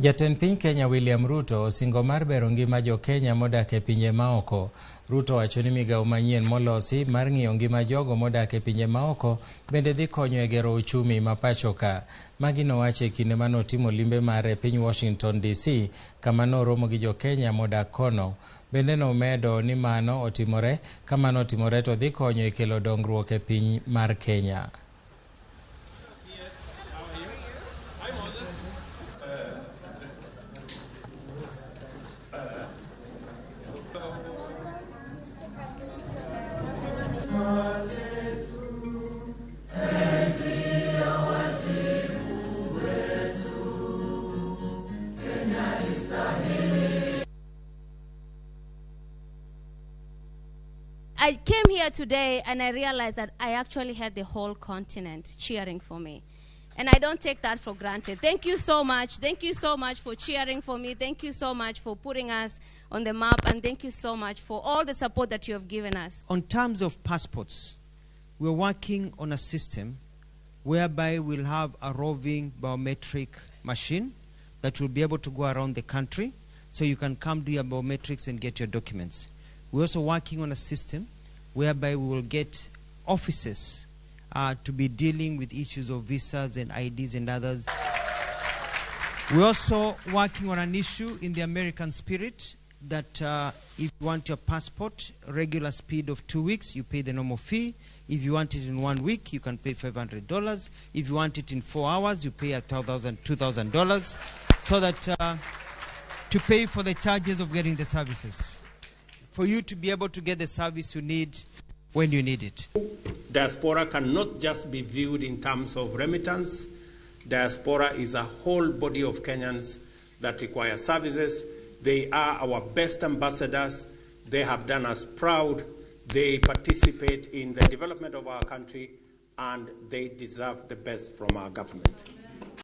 Jatend piny Kenya William Ruto osingo mar bero ngima jokenya modak e pinje maoko. Ruto wacho ni migawo manyien molosi mar ng'iyo ngima jogo modak e pinje maoko bende dhi konyo e gero uchumi ma pacho ka. Magi nowacho e kinde manotimo limbe mare e piny Washington DC, kama noromo gi jokenya modak kono. Bende nomedo ni mano otimore to dhi konyo e kelo dongruok e piny mar Kenya. I came here today and I realized that I actually had the whole continent cheering for me. And I don't take that for granted. Thank you so much. Thank you so much for cheering for me. Thank you so much for putting us on the map. And thank you so much for all the support that you have given us. On terms of passports, we're working on a system whereby we'll have a roving biometric machine that will be able to go around the country, so you can come do your biometrics and get your documents. We're also working on a system whereby we will get offices to be dealing with issues of visas and IDs and others. We're also working on an issue in the American spirit that if you want your passport, regular speed of 2 weeks, you pay the normal fee. If you want it in 1 week, you can pay $500. If you want it in 4 hours, you pay $2,000, so that to pay for the charges of getting the services, for you to be able to get the service you need when you need it. Diaspora cannot just be viewed in terms of remittance. Diaspora is a whole body of Kenyans that require services. They are our best ambassadors. They have done us proud. They participate in the development of our country, and they deserve the best from our government.